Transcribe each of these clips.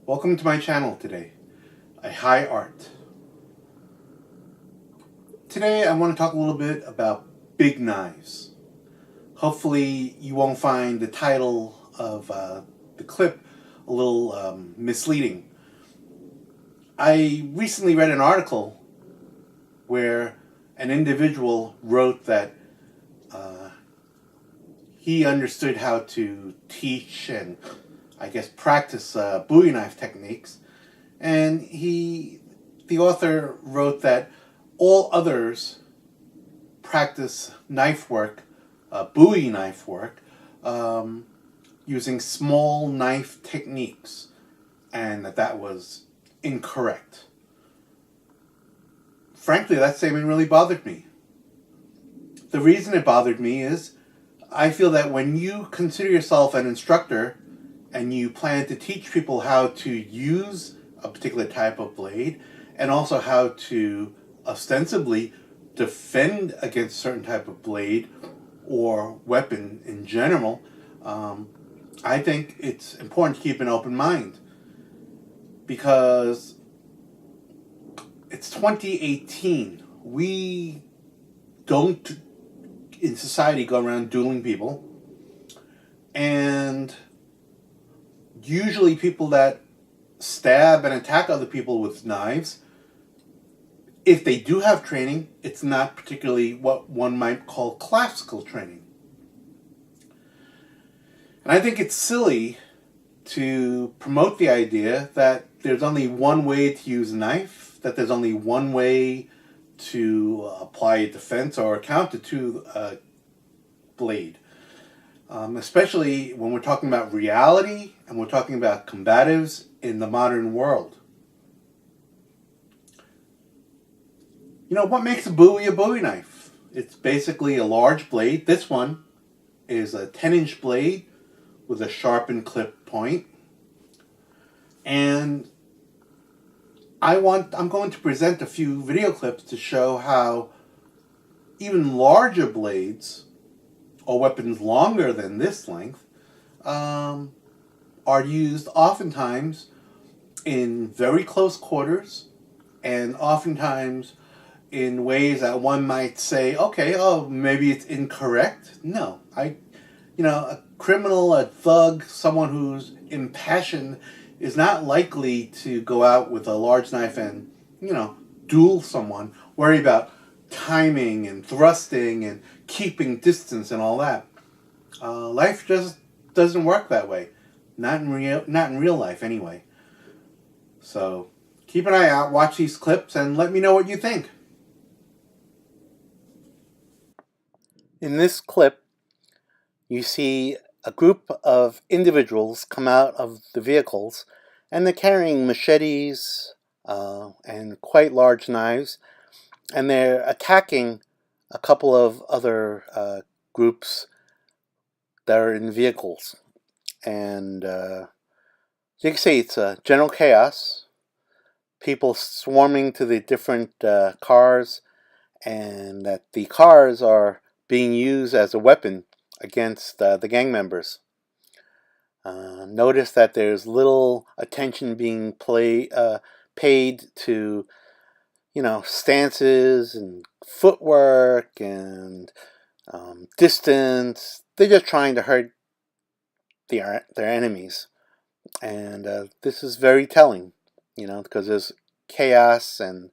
Welcome to my channel today, A High Art. Today I want to talk a little bit about big knives. Hopefully you won't find the title of the clip a little misleading. I recently read an article where an individual wrote that he understood how to teach and I guess practice Bowie knife techniques, and the author wrote that all others practice knife work, Bowie knife work, using small knife techniques, and that was incorrect. Frankly, that statement really bothered me. The reason it bothered me is I feel that when you consider yourself an instructor and you plan to teach people how to use a particular type of blade and also how to ostensibly defend against a certain type of blade or weapon in general, I think it's important to keep an open mind, because it's 2018. We don't in society go around dueling people, and usually people that stab and attack other people with knives, if they do have training, it's not particularly what one might call classical training. And I think it's silly to promote the idea that there's only one way to use a knife, that there's only one way to apply a defense or a counter to a blade. Especially when we're talking about reality and we're talking about combatives in the modern world. You know, what makes a Bowie knife? It's basically a large blade. This one is a 10-inch blade with a sharpened clip point. And I'm going to present a few video clips to show how even larger blades, or weapons longer than this length, are used oftentimes in very close quarters, and oftentimes in ways that one might say, okay, maybe it's incorrect. No, a criminal, a thug, someone who's impassioned is not likely to go out with a large knife and, duel someone, worry about timing and thrusting and keeping distance and all that. Life just doesn't work that way. Not in real life anyway. So keep an eye out, watch these clips, and let me know what you think. In this clip, you see a group of individuals come out of the vehicles, and they're carrying machetes and quite large knives, and they're attacking a couple of other groups that are in vehicles. And you can see it's general chaos, people swarming to the different cars, and that the cars are being used as a weapon against the gang members. Notice that there's little attention being paid to, stances and footwork and distance. They're just trying to hurt their enemies. And this is very telling, because there's chaos and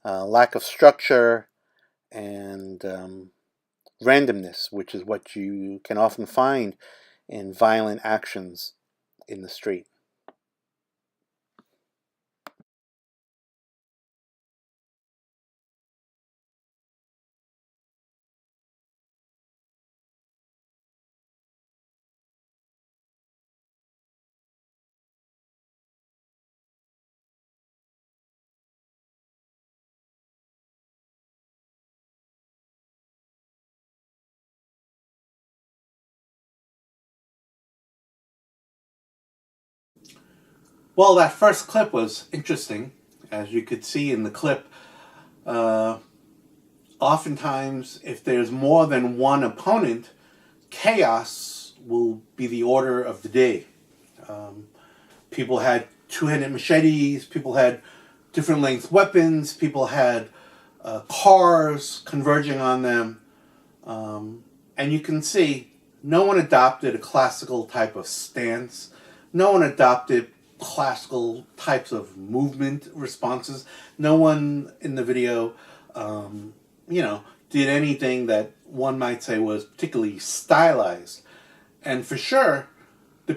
lack of structure and randomness, which is what you can often find in violent actions in the street. Well, that first clip was interesting. As you could see in the clip, oftentimes if there's more than one opponent, chaos will be the order of the day. People had two-handed machetes, people had different length weapons, people had cars converging on them. And you can see no one adopted a classical type of stance. No one adopted classical types of movement responses. No one in the video, did anything that one might say was particularly stylized. And for sure, the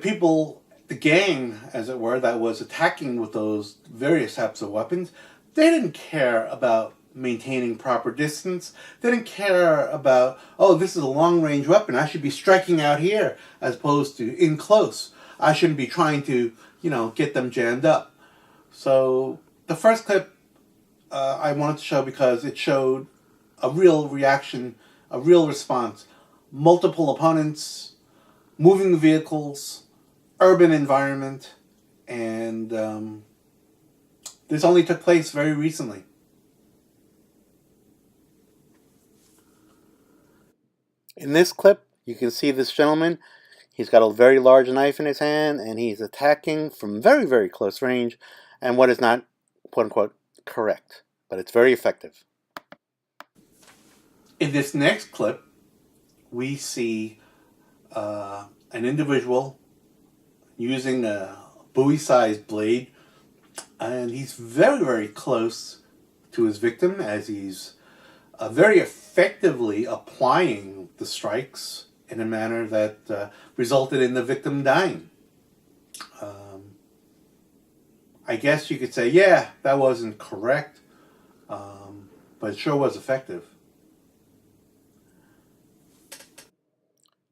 gang, as it were, that was attacking with those various types of weapons, they didn't care about maintaining proper distance. They didn't care about, oh, this is a long-range weapon, I should be striking out here as opposed to in close. I shouldn't be trying to, get them jammed up. So the first clip I wanted to show because it showed a real reaction, a real response. Multiple opponents, moving vehicles, urban environment, and this only took place very recently. In this clip, you can see this gentleman. He's got a very large knife in his hand, and he's attacking from very, very close range, and what is not, quote-unquote, correct. But it's very effective. In this next clip, we see an individual using a Bowie-sized blade, and he's very, very close to his victim as he's very effectively applying the strikes in a manner that resulted in the victim dying. I guess you could say, yeah, that wasn't correct, but it sure was effective.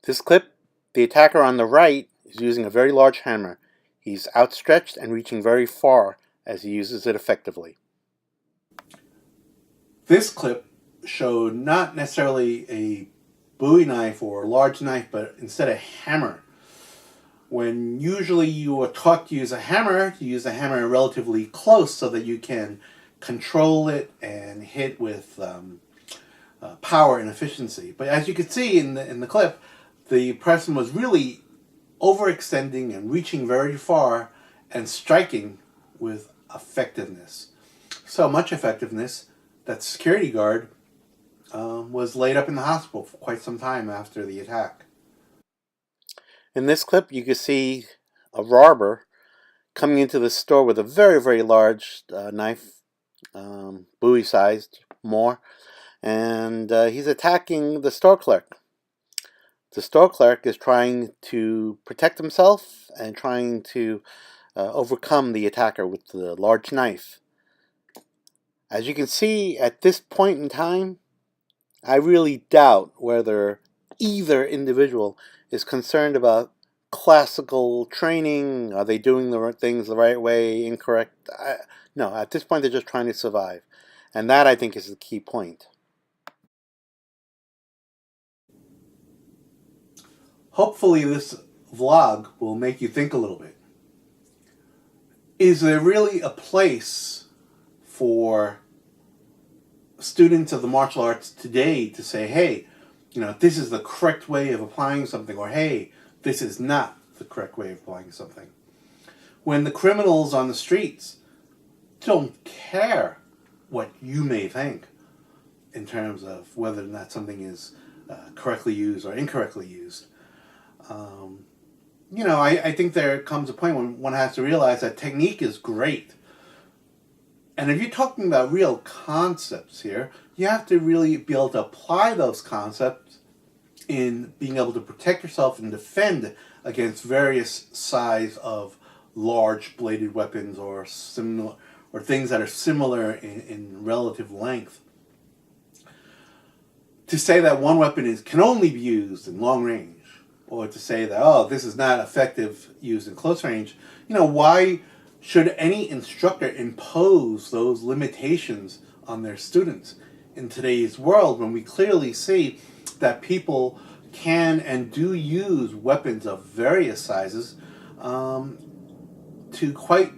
This clip, the attacker on the right is using a very large hammer. He's outstretched and reaching very far as he uses it effectively. This clip showed not necessarily a Bowie knife or a large knife, but instead a hammer. When usually you are taught to use a hammer, you use a hammer relatively close so that you can control it and hit with power and efficiency. But as you can see in the clip, the person was really overextending and reaching very far and striking with effectiveness. So much effectiveness that the security guard was laid up in the hospital for quite some time after the attack. In this clip, you can see a robber coming into the store with a very, very large knife, Bowie-sized, more, and he's attacking the store clerk. The store clerk is trying to protect himself and trying to overcome the attacker with the large knife. As you can see, at this point in time, I really doubt whether either individual is concerned about classical training. Are they doing the things the right way, incorrect? No, at this point they're just trying to survive. And that, I think, is the key point. Hopefully this vlog will make you think a little bit. Is there really a place for students of the martial arts today to say, hey, this is the correct way of applying something, or hey, this is not the correct way of applying something? When the criminals on the streets don't care what you may think in terms of whether or not something is correctly used or incorrectly used. I think there comes a point when one has to realize that technique is great. And if you're talking about real concepts here, you have to really be able to apply those concepts in being able to protect yourself and defend against various size of large bladed weapons or similar, or things that are similar in relative length. To say that one weapon can only be used in long range, or to say that, oh, this is not effective used in close range, why should any instructor impose those limitations on their students in today's world when we clearly see that people can and do use weapons of various sizes to quite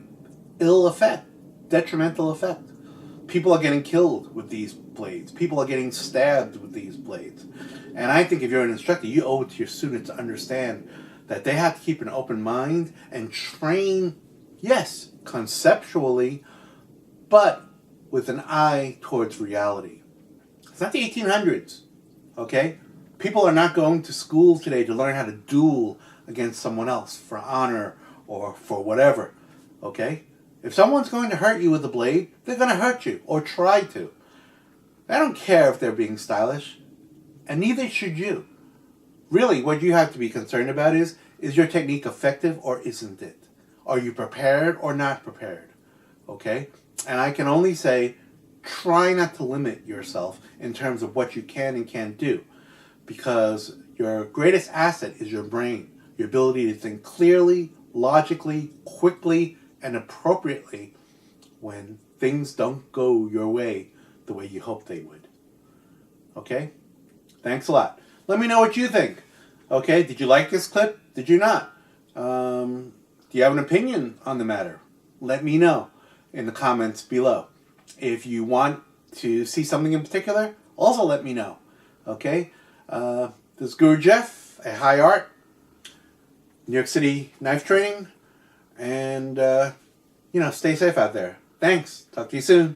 ill effect, detrimental effect? People are getting killed with these blades. People are getting stabbed with these blades. And I think if you're an instructor, you owe it to your students to understand that they have to keep an open mind and train, yes, conceptually, but with an eye towards reality. It's not the 1800s, okay? People are not going to school today to learn how to duel against someone else for honor or for whatever, okay? If someone's going to hurt you with a blade, they're going to hurt you or try to. I don't care if they're being stylish, and neither should you. Really, what you have to be concerned about is your technique effective or isn't it? Are you prepared or not prepared? Okay? And I can only say, try not to limit yourself in terms of what you can and can't do, because your greatest asset is your brain, your ability to think clearly, logically, quickly, and appropriately when things don't go your way the way you hope they would. Okay? Thanks a lot. Let me know what you think. Okay, did you like this clip? Did you not? Do you have an opinion on the matter? Let me know in the comments below. If you want to see something in particular, also let me know. Okay? This is Guru Jeff at High Art, New York City Knife Training, and, stay safe out there. Thanks. Talk to you soon.